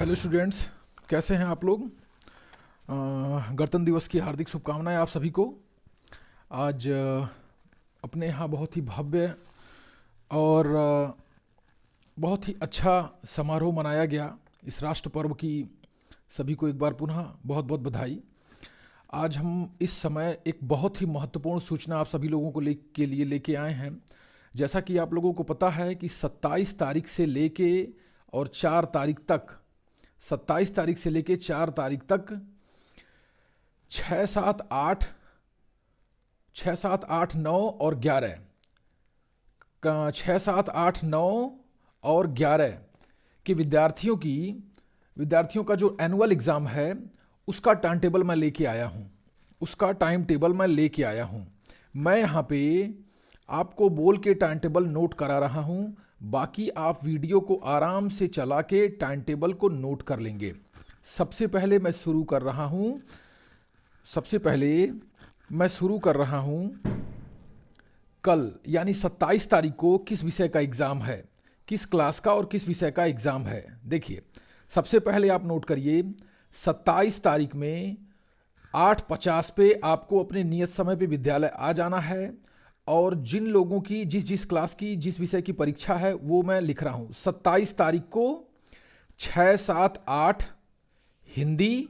Hello students, कैसे हैं आप लोग। गणतंत्र दिवस की हार्दिक शुभकामनाएं आप सभी को। आज अपने यहाँ बहुत ही भव्य और बहुत ही अच्छा समारोह मनाया गया। इस राष्ट्र पर्व की सभी को एक बार पुनः बहुत बहुत बधाई। आज हम इस समय एक बहुत ही महत्वपूर्ण सूचना आप सभी लोगों को के लिए लेके आए हैं। जैसा कि आप लोगों को पता है कि 27 तारीख से लेके और 4 तारीख तक 27 तारीख से लेके 4 तारीख तक 6, 7, 8, 9 और 11 6, 7, 8, 9 और 11 के विद्यार्थियों का जो एनुअल एग्ज़ाम है उसका टाइम टेबल मैं लेके आया हूँ। मैं यहाँ पे आपको बोल के टाइम टेबल नोट करा रहा हूँ, बाकी आप वीडियो को आराम से चला के टाइम टेबल को नोट कर लेंगे। सबसे पहले मैं शुरू कर रहा हूँ कल यानी 27 तारीख को किस विषय का एग्ज़ाम है, किस क्लास का और किस विषय का एग्ज़ाम है। देखिए, सबसे पहले आप नोट करिए, 27 तारीख में 8:50 पे आपको अपने नियत समय पे विद्यालय आ जाना है। और जिन लोगों की जिस क्लास की जिस विषय की परीक्षा है वो मैं लिख रहा हूँ। 27 तारीख को 6, 7, 8 हिंदी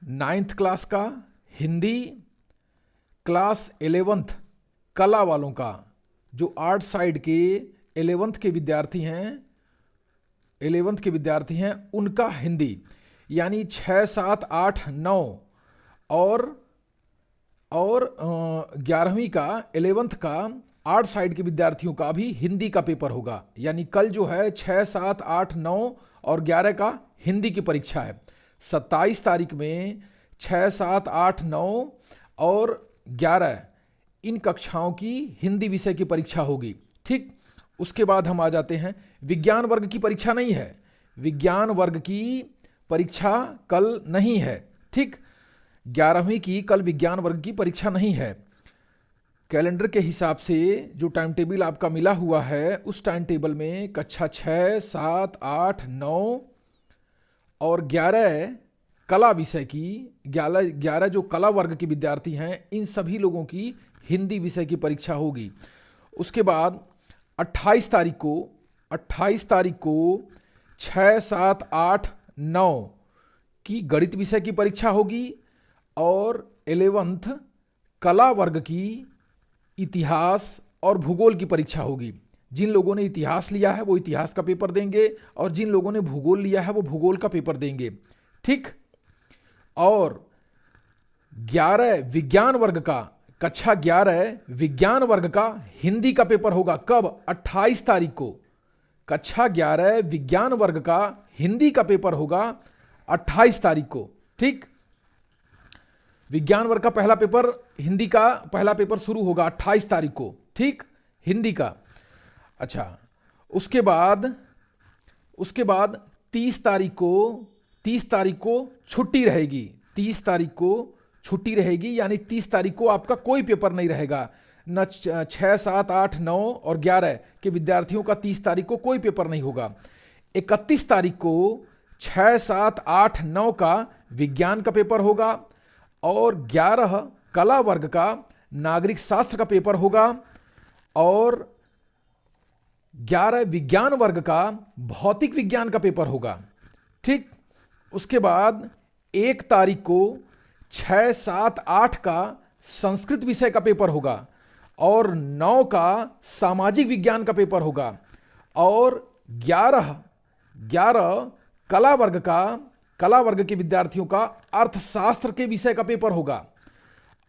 9th क्लास का, हिंदी क्लास 11th कला वालों का, जो आर्ट साइड के 11th के विद्यार्थी हैं उनका हिंदी, यानी 6, 7, 8, 9 और 11वीं का 11th का आर्ट साइड के विद्यार्थियों का भी हिंदी का पेपर होगा। यानी कल जो है 6, 7, 8, 9 और 11 का हिंदी की परीक्षा है। 27 तारीख में 6, 7, 8, 9 और 11 इन कक्षाओं की हिंदी विषय की परीक्षा होगी। ठीक, उसके बाद हम आ जाते हैं, विज्ञान वर्ग की परीक्षा नहीं है। विज्ञान वर्ग की परीक्षा कल नहीं है। ठीक, 11वीं की कल विज्ञान वर्ग की परीक्षा नहीं है। कैलेंडर के हिसाब से जो टाइम टेबल आपका मिला हुआ है उस टाइम टेबल में कक्षा 6, 7, 8, 9 और 11 कला विषय की 11 जो कला वर्ग के विद्यार्थी हैं इन सभी लोगों की हिंदी विषय की परीक्षा होगी। उसके बाद 28 तारीख को 6, 7, 8, 9 की गणित विषय की परीक्षा होगी और 11th कला वर्ग की इतिहास और भूगोल की परीक्षा होगी। जिन लोगों ने इतिहास लिया है वो इतिहास का पेपर देंगे और जिन लोगों ने भूगोल लिया है वो भूगोल का पेपर देंगे। ठीक, और 11 विज्ञान वर्ग का, कक्षा 11 विज्ञान वर्ग का हिंदी का पेपर होगा। कब? 28 तारीख को कक्षा 11 विज्ञान वर्ग का हिंदी का पेपर होगा 28 तारीख को। ठीक, विज्ञान वर्ग का पहला पेपर, हिंदी का पहला पेपर शुरू होगा 28 तारीख को। ठीक, हिंदी का। अच्छा, उसके बाद 30 तारीख को छुट्टी रहेगी। 30 तारीख को छुट्टी रहेगी, यानी 30 तारीख को आपका कोई पेपर नहीं रहेगा। न 6, 7, 8, 9 और 11 के विद्यार्थियों का 30 तारीख को कोई पेपर नहीं होगा। 31 तारीख को 6, 7, 8, 9 का विज्ञान का पेपर होगा और 11 कला वर्ग का नागरिक शास्त्र का पेपर होगा और 11 विज्ञान वर्ग का भौतिक विज्ञान का पेपर होगा। ठीक, उसके बाद 1 तारीख को 6, 7, 8 का संस्कृत विषय का पेपर होगा और 9 का सामाजिक विज्ञान का पेपर होगा और 11 कला वर्ग के विद्यार्थियों का अर्थशास्त्र के विषय का पेपर होगा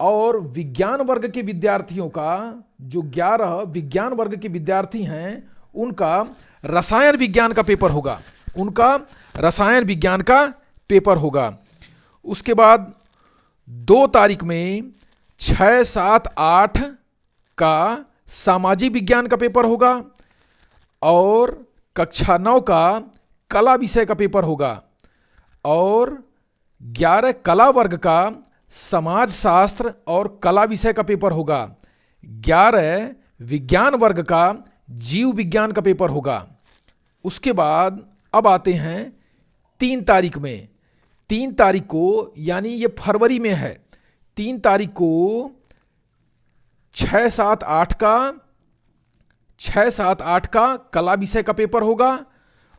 और विज्ञान वर्ग के विद्यार्थियों का, जो 11 विज्ञान वर्ग के विद्यार्थी हैं उनका रसायन विज्ञान का पेपर होगा। उसके बाद 2 तारीख में 6, 7, 8 का सामाजिक विज्ञान का पेपर होगा और कक्षा 9 का कला विषय का पेपर होगा और 11 कला वर्ग का समाज शास्त्र और कला विषय का पेपर होगा। 11 विज्ञान वर्ग का जीव विज्ञान का पेपर होगा। उसके बाद अब आते हैं तीन तारीख को यानी ये फरवरी में है, 3 तारीख को 6-7-8 का कला विषय का पेपर होगा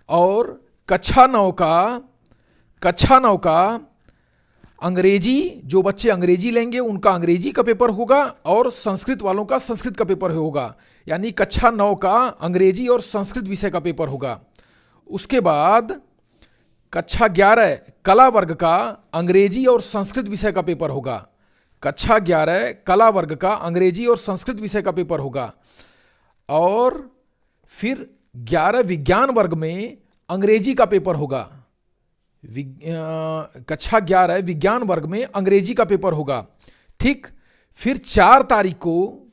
और कक्षा 9 का अंग्रेजी, जो बच्चे अंग्रेजी लेंगे उनका अंग्रेजी का पेपर होगा और संस्कृत वालों का संस्कृत का पेपर होगा, यानी कक्षा 9 का अंग्रेजी और संस्कृत विषय का पेपर होगा। उसके बाद कक्षा 11 कला वर्ग का अंग्रेजी और संस्कृत विषय का पेपर होगा। कक्षा 11 कला वर्ग का अंग्रेजी और संस्कृत विषय का पेपर होगा। और फिर 11 विज्ञान वर्ग में अंग्रेजी का पेपर होगा। कक्षा 11 विज्ञान वर्ग में अंग्रेजी का पेपर होगा। ठीक, फिर 4 तारीख को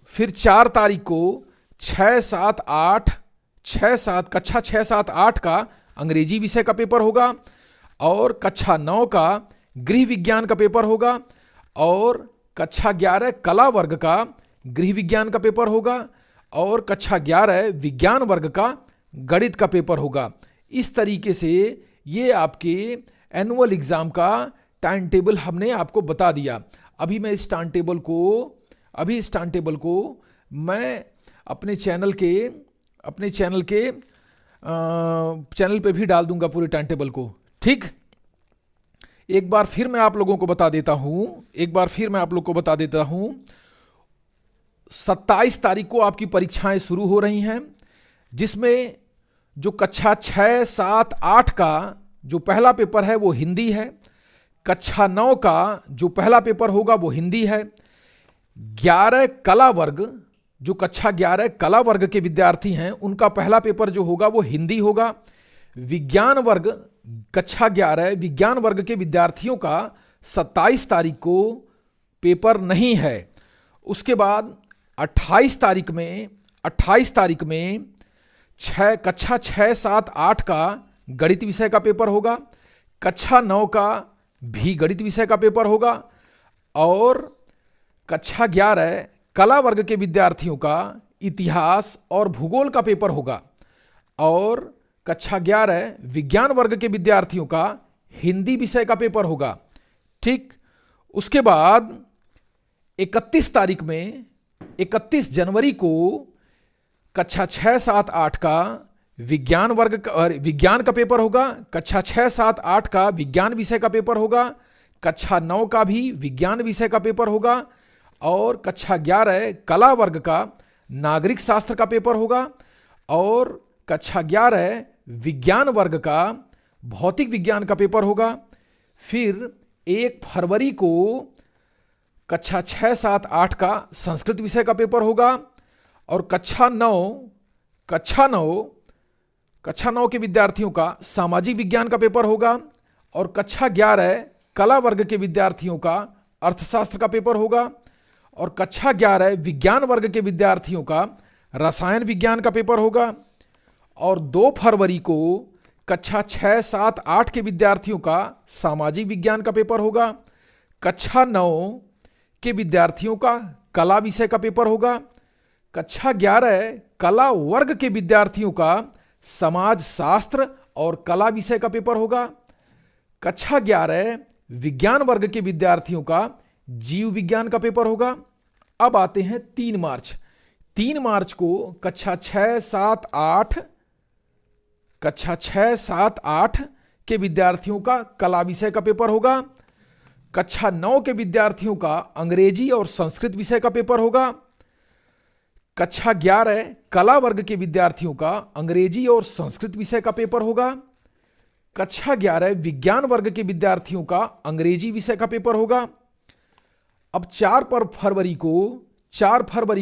6-7 कक्षा 6-7-8 का अंग्रेजी विषय का पेपर होगा और कक्षा 9 का गृह विज्ञान का पेपर होगा और कक्षा 11 कला वर्ग का गृह विज्ञान का पेपर होगा और कक्षा 11 विज्ञान वर्ग का गणित का पेपर होगा। इस तरीके से ये आपके एनुअल एग्जाम का टाइम टेबल हमने आपको बता दिया। अभी इस टाइम टेबल को मैं अपने चैनल पे भी डाल दूंगा पूरे टाइम टेबल को। ठीक, एक बार फिर मैं आप लोगों को बता देता हूं 27 तारीख को आपकी परीक्षाएं शुरू हो रही हैं, जिसमें जो कक्षा 6-7-8 का जो पहला पेपर है वो हिंदी है। कक्षा 9 का जो पहला पेपर होगा वो हिंदी है। 11 कला वर्ग, जो कक्षा 11 कला वर्ग के विद्यार्थी हैं उनका पहला पेपर जो होगा वो हिंदी होगा। विज्ञान वर्ग, कक्षा 11 विज्ञान वर्ग के विद्यार्थियों का 27 तारीख को पेपर नहीं है। उसके बाद 28 तारीख में कक्षा 6-7-8 का गणित विषय का पेपर होगा। कक्षा 9 का भी गणित विषय का पेपर होगा और कक्षा 11 कला वर्ग के विद्यार्थियों का इतिहास और भूगोल का पेपर होगा और कक्षा 11 विज्ञान वर्ग के विद्यार्थियों का हिंदी विषय का पेपर होगा। ठीक, उसके बाद 31 जनवरी को कक्षा 6-7-8 का विज्ञान का पेपर होगा। कक्षा 6-7-8 का विज्ञान विषय का पेपर होगा। कक्षा 9 का भी विज्ञान विषय का पेपर होगा और कक्षा 11 कला वर्ग का नागरिक शास्त्र का पेपर होगा और कक्षा 11 विज्ञान वर्ग का भौतिक विज्ञान का पेपर होगा। फिर 1 फरवरी को कक्षा 6-7-8 का संस्कृत विषय का पेपर होगा और कक्षा 9 के विद्यार्थियों का सामाजिक विज्ञान का पेपर होगा और कक्षा 11 कला वर्ग के विद्यार्थियों का अर्थशास्त्र का पेपर होगा और कक्षा 11 विज्ञान वर्ग के विद्यार्थियों का रसायन विज्ञान का पेपर होगा और 2 फरवरी को कक्षा 6-7-8 के विद्यार्थियों का सामाजिक विज्ञान का पेपर होगा। कक्षा 9 के विद्यार्थियों का कला विषय का पेपर होगा। कक्षा 11 कला वर्ग के विद्यार्थियों का समाज शास्त्र और कला विषय का पेपर होगा। कक्षा 11 विज्ञान वर्ग के विद्यार्थियों का जीव विज्ञान का पेपर होगा। अब आते हैं 3 मार्च को कक्षा 6-7-8 के विद्यार्थियों का कला विषय का पेपर होगा। कक्षा 9 के विद्यार्थियों का अंग्रेजी और संस्कृत विषय का पेपर होगा। कक्षा 11 कला वर्ग के विद्यार्थियों का अंग्रेजी और संस्कृत विषय का पेपर होगा। कक्षा 11 विज्ञान वर्ग के विद्यार्थियों का अंग्रेजी विषय का पेपर होगा। अब 4 फरवरी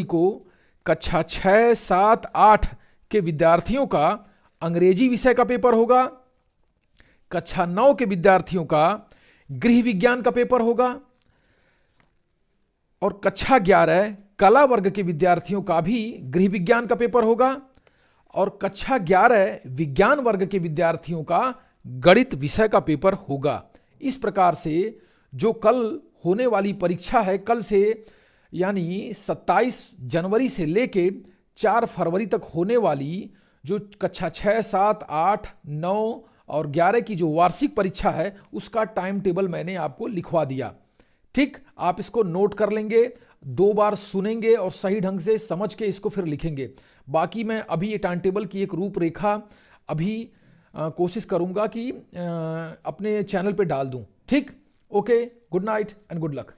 को कक्षा 6-7-8 के विद्यार्थियों का अंग्रेजी विषय का पेपर होगा। कक्षा 9 के विद्यार्थियों का गृह विज्ञान का पेपर होगा और कक्षा 11 कला वर्ग के विद्यार्थियों का भी गृह विज्ञान का पेपर होगा और कक्षा 11 विज्ञान वर्ग के विद्यार्थियों का गणित विषय का पेपर होगा। इस प्रकार से जो कल होने वाली परीक्षा है, कल से यानी 27 जनवरी से लेके 4 फरवरी तक होने वाली जो कक्षा 6, 7, 8, 9 और 11 की जो वार्षिक परीक्षा है उसका टाइम टेबल मैंने आपको लिखवा दिया। ठीक, आप इसको नोट कर लेंगे, 2 बार सुनेंगे और सही ढंग से समझ के इसको फिर लिखेंगे। बाकी मैं अभी ये टाइम टेबल की एक रूपरेखा अभी कोशिश करूंगा कि अपने चैनल पे डाल दूं। ठीक, okay, good night and good luck.